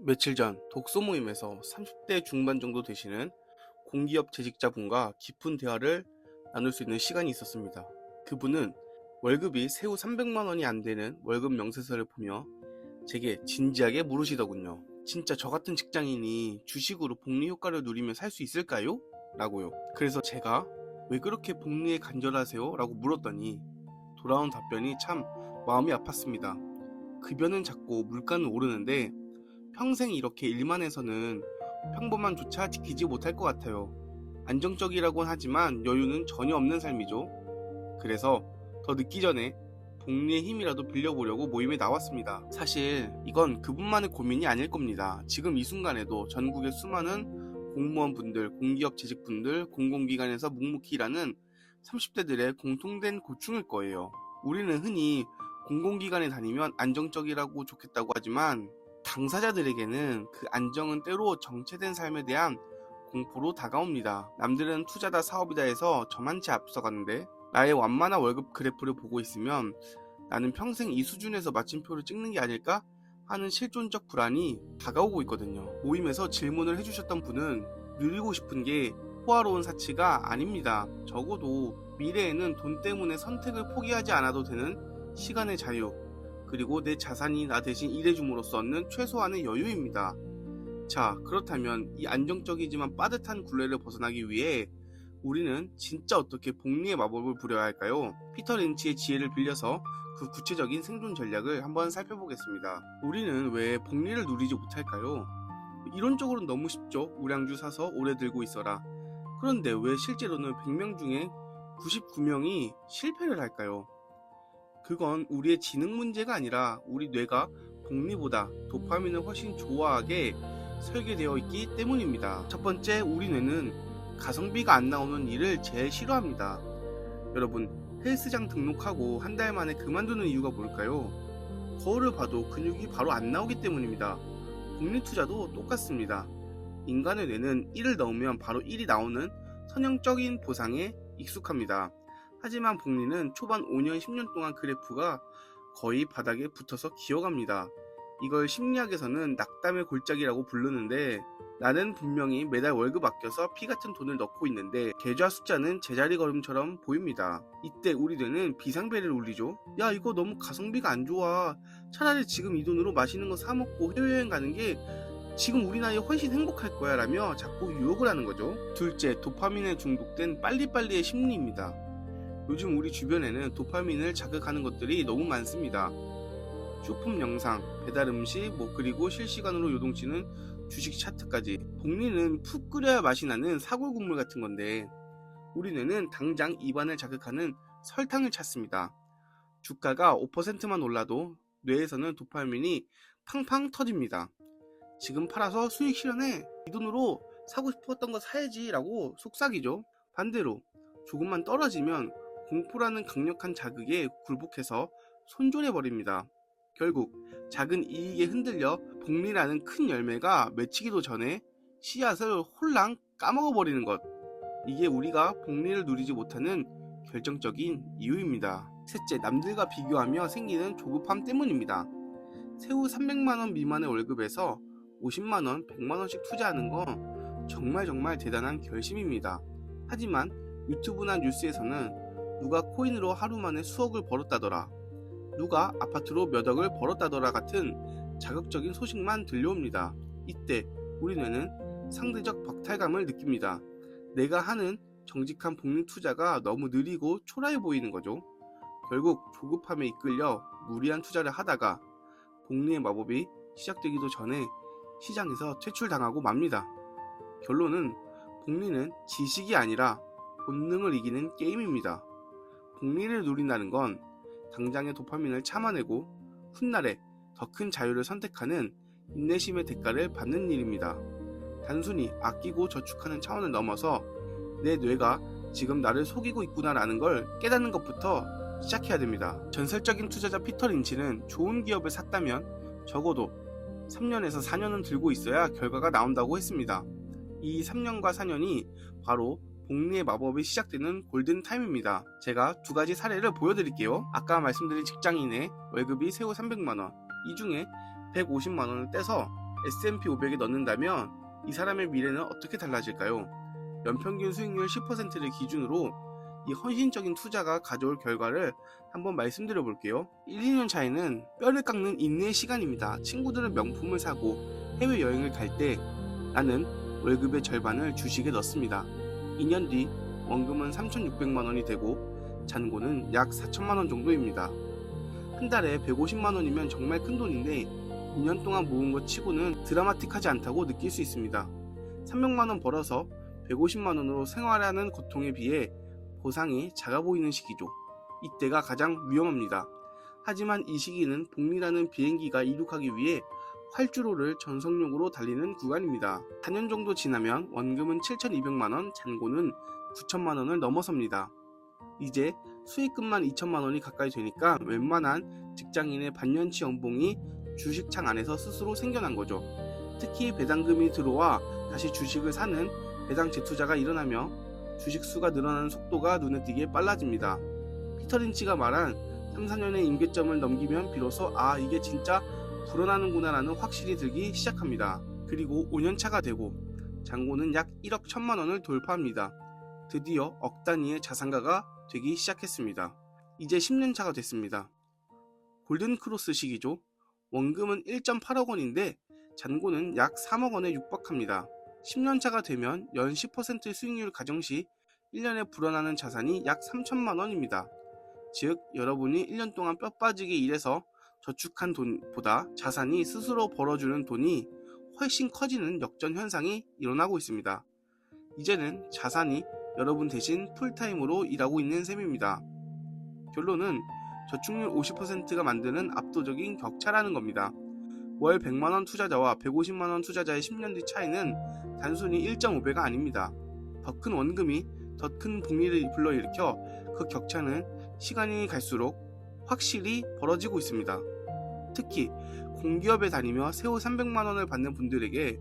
며칠 전 독서 모임에서 30대 중반 정도 되시는 공기업 재직자분과 깊은 대화를 나눌 수 있는 시간이 있었습니다. 그분은 월급이 세후 300만 원이 안 되는 월급 명세서를 보며 제게 진지하게 물으시더군요. 진짜 저 같은 직장인이 주식으로 복리 효과를 누리며 살 수 있을까요? 라고요. 그래서 제가 왜 그렇게 복리에 간절하세요? 라고 물었더니 돌아온 답변이 참 마음이 아팠습니다. 급여는 작고 물가는 오르는데 평생 이렇게 일만 해서는 평범함조차 지키지 못할 것 같아요. 안정적이라고는 하지만 여유는 전혀 없는 삶이죠. 그래서 더 늦기 전에 복리의 힘이라도 빌려보려고 모임에 나왔습니다. 사실 이건 그분만의 고민이 아닐 겁니다. 지금 이 순간에도 전국의 수많은 공무원분들, 공기업 재직분들, 공공기관에서 묵묵히 일하는 30대들의 공통된 고충일 거예요. 우리는 흔히 공공기관에 다니면 안정적이라고 좋겠다고 하지만 당사자들에게는 그 안정은 때로 정체된 삶에 대한 공포로 다가옵니다. 남들은 투자다 사업이다 해서 저만치 앞서가는데 나의 완만한 월급 그래프를 보고 있으면 나는 평생 이 수준에서 마침표를 찍는 게 아닐까 하는 실존적 불안이 다가오고 있거든요. 모임에서 질문을 해주셨던 분은 누리고 싶은 게 호화로운 사치가 아닙니다. 적어도 미래에는 돈 때문에 선택을 포기하지 않아도 되는 시간의 자유, 그리고 내 자산이 나 대신 일해줌으로써 얻는 최소한의 여유입니다. 자, 그렇다면 이 안정적이지만 빠듯한 굴레를 벗어나기 위해 우리는 진짜 어떻게 복리의 마법을 부려야 할까요? 피터 린치의 지혜를 빌려서 그 구체적인 생존 전략을 한번 살펴보겠습니다. 우리는 왜 복리를 누리지 못할까요? 이론적으로는 너무 쉽죠. 우량주 사서 오래 들고 있어라. 그런데 왜 실제로는 100명 중에 99명이 실패를 할까요? 그건 우리의 지능 문제가 아니라 우리 뇌가 복리보다 도파민을 훨씬 좋아하게 설계되어 있기 때문입니다. 첫 번째, 우리 뇌는 가성비가 안 나오는 일을 제일 싫어합니다. 여러분, 헬스장 등록하고 한 달 만에 그만두는 이유가 뭘까요? 거울을 봐도 근육이 바로 안 나오기 때문입니다. 복리 투자도 똑같습니다. 인간의 뇌는 1을 넣으면 바로 1이 나오는 선형적인 보상에 익숙합니다. 하지만 복리는 초반 5년, 10년 동안 그래프가 거의 바닥에 붙어서 기어갑니다. 이걸 심리학에서는 낙담의 골짜기라고 부르는데, 나는 분명히 매달 월급 아껴서 피 같은 돈을 넣고 있는데 계좌 숫자는 제자리 걸음처럼 보입니다. 이때 우리 뇌는 비상벨을 울리죠. 야, 이거 너무 가성비가 안 좋아. 차라리 지금 이 돈으로 맛있는 거 사 먹고 해외여행 가는 게 지금 우리 나이에 훨씬 행복할 거야 라며 자꾸 유혹을 하는 거죠. 둘째, 도파민에 중독된 빨리빨리의 심리입니다. 요즘 우리 주변에는 도파민을 자극하는 것들이 너무 많습니다. 쇼폼 영상, 배달 음식, 그리고 실시간으로 요동치는 주식 차트까지. 복리는 푹 끓여야 맛이 나는 사골 국물 같은 건데 우리 뇌는 당장 입안을 자극하는 설탕을 찾습니다. 주가가 5%만 올라도 뇌에서는 도파민이 팡팡 터집니다. 지금 팔아서 수익 실현해. 이 돈으로 사고 싶었던 거 사야지 라고 속삭이죠. 반대로 조금만 떨어지면 공포라는 강력한 자극에 굴복해서 손절해버립니다. 결국 작은 이익에 흔들려 복리라는 큰 열매가 맺히기도 전에 씨앗을 홀랑 까먹어버리는 것. 이게 우리가 복리를 누리지 못하는 결정적인 이유입니다. 셋째, 남들과 비교하며 생기는 조급함 때문입니다. 세후 300만원 미만의 월급에서 50만원, 100만원씩 투자하는 건 정말 대단한 결심입니다. 하지만 유튜브나 뉴스에서는 누가 코인으로 하루 만에 수억을 벌었다더라, 누가 아파트로 몇 억을 벌었다더라 같은 자극적인 소식만 들려옵니다. 이때 우리 뇌는 상대적 박탈감을 느낍니다. 내가 하는 정직한 복리 투자가 너무 느리고 초라해 보이는 거죠. 결국 조급함에 이끌려 무리한 투자를 하다가 복리의 마법이 시작되기도 전에 시장에서 퇴출당하고 맙니다. 결론은 복리는 지식이 아니라 본능을 이기는 게임입니다. 복리를 누린다는 건 당장의 도파민을 참아내고 훗날에 더 큰 자유를 선택하는 인내심의 대가를 받는 일입니다. 단순히 아끼고 저축하는 차원을 넘어서 내 뇌가 지금 나를 속이고 있구나라는 걸 깨닫는 것부터 시작해야 됩니다. 전설적인 투자자 피터 린치는 좋은 기업을 샀다면 적어도 3년에서 4년은 들고 있어야 결과가 나온다고 했습니다. 이 3년과 4년이 바로 복리의 마법이 시작되는 골든타임입니다. 제가 두 가지 사례를 보여드릴게요. 아까 말씀드린 직장인의 월급이 세후 300만원, 이 중에 150만원을 떼서 S&P 500에 넣는다면 이 사람의 미래는 어떻게 달라질까요? 연평균 수익률 10%를 기준으로 이 헌신적인 투자가 가져올 결과를 한번 말씀드려 볼게요. 1, 2년 차에는 뼈를 깎는 인내의 시간입니다. 친구들은 명품을 사고 해외여행을 갈 때 나는 월급의 절반을 주식에 넣습니다. 2년 뒤 원금은 3,600만 원이 되고 잔고는 약 4천만 원 정도입니다. 한 달에 150만 원이면 정말 큰 돈인데 2년 동안 모은 것 치고는 드라마틱하지 않다고 느낄 수 있습니다. 300만 원 벌어서 150만 원으로 생활하는 고통에 비해 보상이 작아 보이는 시기죠. 이때가 가장 위험합니다. 하지만 이 시기는 복리라는 비행기가 이륙하기 위해 활주로를 전속력으로 달리는 구간입니다. 4년 정도 지나면 원금은 7,200만 원, 잔고는 9천만 원을 넘어섭니다. 이제 수익금만 2천만 원이 가까이 되니까 웬만한 직장인의 반년치 연봉이 주식창 안에서 스스로 생겨난 거죠. 특히 배당금이 들어와 다시 주식을 사는 배당 재투자가 일어나며 주식 수가 늘어나는 속도가 눈에 띄게 빨라집니다. 피터 린치가 말한 3, 4년의 임계점을 넘기면 비로소 이게 진짜 불어나는구나 라는 확신이 들기 시작합니다. 그리고 5년차가 되고 잔고는 약 1억 1천만 원을 돌파합니다. 드디어 억 단위의 자산가가 되기 시작했습니다. 이제 10년차가 됐습니다. 골든크로스 시기죠. 원금은 1.8억 원인데 잔고는 약 3억 원에 육박합니다. 10년차가 되면 연 10% 수익률 가정 시 1년에 불어나는 자산이 약 3천만 원입니다. 즉 여러분이 1년 동안 뼈 빠지게 일해서 저축한 돈보다 자산이 스스로 벌어주는 돈이 훨씬 커지는 역전 현상이 일어나고 있습니다. 이제는 자산이 여러분 대신 풀타임으로 일하고 있는 셈입니다. 결론은 저축률 50%가 만드는 압도적인 격차라는 겁니다. 월 100만원 투자자와 150만원 투자자의 10년 뒤 차이는 단순히 1.5배가 아닙니다. 더 큰 원금이 더 큰 복리를 불러일으켜 그 격차는 시간이 갈수록 확실히 벌어지고 있습니다. 특히 공기업에 다니며 세후 300만원을 받는 분들에게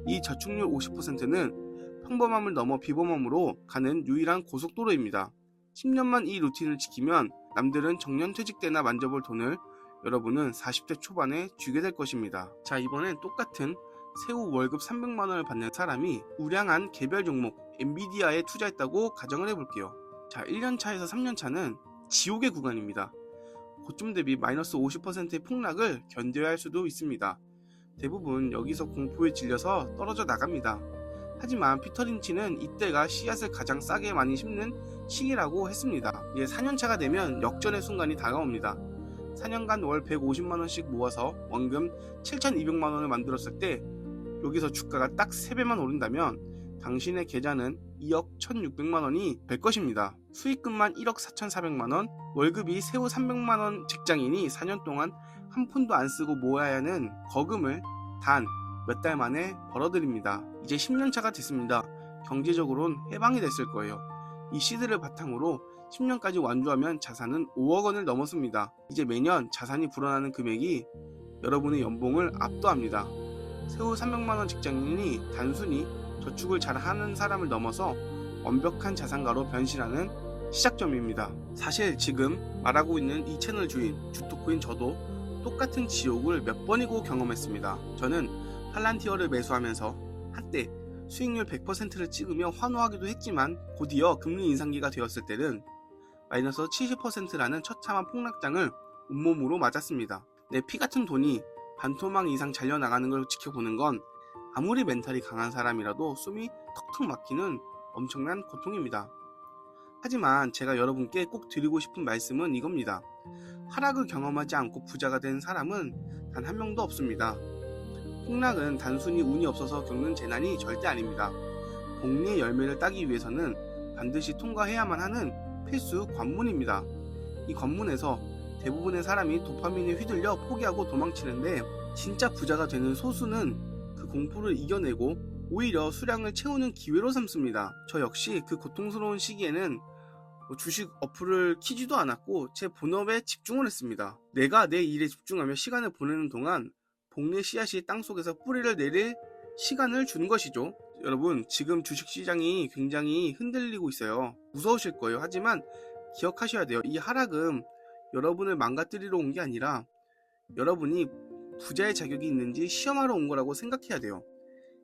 이 저축률 50%는 평범함을 넘어 비범함으로 가는 유일한 고속도로입니다. 10년만 이 루틴을 지키면 남들은 정년퇴직 때나 만져볼 돈을 여러분은 40대 초반에 쥐게 될 것입니다. 자, 이번엔 똑같은 세후 월급 300만원을 받는 사람이 우량한 개별 종목 엔비디아에 투자했다고 가정을 해볼게요. 자, 1년차에서 3년차는 지옥의 구간입니다. 고점 대비 마이너스 50%의 폭락을 견뎌야 할 수도 있습니다. 대부분 여기서 공포에 질려서 떨어져 나갑니다. 하지만 피터 린치는 이때가 씨앗을 가장 싸게 많이 심는 시기라고 했습니다. 이제 4년차가 되면 역전의 순간이 다가옵니다. 4년간 월 150만원씩 모아서 원금 7,200만원을 만들었을 때 여기서 주가가 딱 3배만 오른다면 당신의 계좌는 2억 1,600만원이 될 것입니다. 수익금만 1억 4,400만원, 월급이 세후 300만원 직장인이 4년 동안 한 푼도 안 쓰고 모아야 하는 거금을 단 몇 달 만에 벌어들입니다. 이제 10년차가 됐습니다. 경제적으로는 해방이 됐을 거예요. 이 시드를 바탕으로 10년까지 완주하면 자산은 5억 원을 넘었습니다. 이제 매년 자산이 불어나는 금액이 여러분의 연봉을 압도합니다. 세후 300만원 직장인이 단순히 저축을 잘하는 사람을 넘어서 완벽한 자산가로 변신하는 시작점입니다. 사실 지금 말하고 있는 이 채널 주인 주토코인 저도 똑같은 지옥을 몇 번이고 경험했습니다. 저는 팔란티어를 매수하면서 한때 수익률 100%를 찍으며 환호하기도 했지만 곧이어 금리 인상기가 되었을 때는 마이너스 70%라는 처참한 폭락장을 온몸으로 맞았습니다. 내 피같은 돈이 반토막 이상 잘려나가는 걸 지켜보는 건 아무리 멘탈이 강한 사람이라도 숨이 턱턱 막히는 엄청난 고통입니다. 하지만 제가 여러분께 꼭 드리고 싶은 말씀은 이겁니다. 하락을 경험하지 않고 부자가 된 사람은 단 한 명도 없습니다. 폭락은 단순히 운이 없어서 겪는 재난이 절대 아닙니다. 복리의 열매를 따기 위해서는 반드시 통과해야만 하는 필수 관문입니다. 이 관문에서 대부분의 사람이 도파민에 휘둘려 포기하고 도망치는데 진짜 부자가 되는 소수는 그 공포를 이겨내고 오히려 수량을 채우는 기회로 삼습니다. 저 역시 그 고통스러운 시기에는 주식 어플을 키지도 않았고 제 본업에 집중을 했습니다. 내가 내 일에 집중하며 시간을 보내는 동안 복리의 씨앗이 땅속에서 뿌리를 내릴 시간을 주는 것이죠. 여러분, 지금 주식시장이 굉장히 흔들리고 있어요. 무서우실 거예요. 하지만 기억하셔야 돼요. 이 하락은 여러분을 망가뜨리러 온 게 아니라 여러분이 부자의 자격이 있는지 시험하러 온 거라고 생각해야 돼요.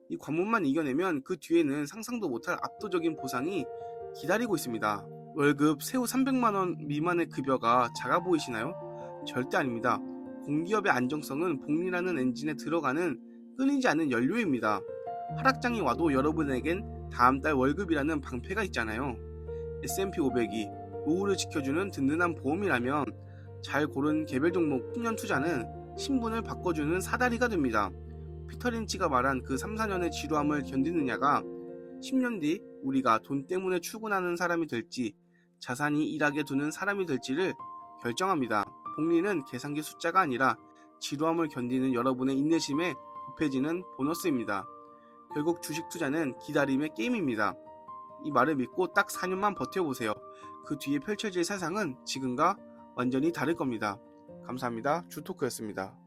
이 관문만 이겨내면 그 뒤에는 상상도 못할 압도적인 보상이 기다리고 있습니다. 월급 세후 300만 원 미만의 급여가 작아 보이시나요? 절대 아닙니다. 공기업의 안정성은 복리라는 엔진에 들어가는 끊이지 않는 연료입니다. 하락장이 와도 여러분에겐 다음 달 월급이라는 방패가 있잖아요. S&P 500이 노후를 지켜주는 든든한 보험이라면 잘 고른 개별 종목 10년 투자는 신분을 바꿔주는 사다리가 됩니다. 피터 린치가 말한 그 3, 4년의 지루함을 견디느냐가 10년 뒤 우리가 돈 때문에 출근하는 사람이 될지 자산이 일하게 두는 사람이 될지를 결정합니다. 복리는 계산기 숫자가 아니라 지루함을 견디는 여러분의 인내심에 곱해지는 보너스입니다. 결국 주식 투자는 기다림의 게임입니다. 이 말을 믿고 딱 4년만 버텨보세요. 그 뒤에 펼쳐질 세상은 지금과 완전히 다를 겁니다. 감사합니다. 주토크였습니다.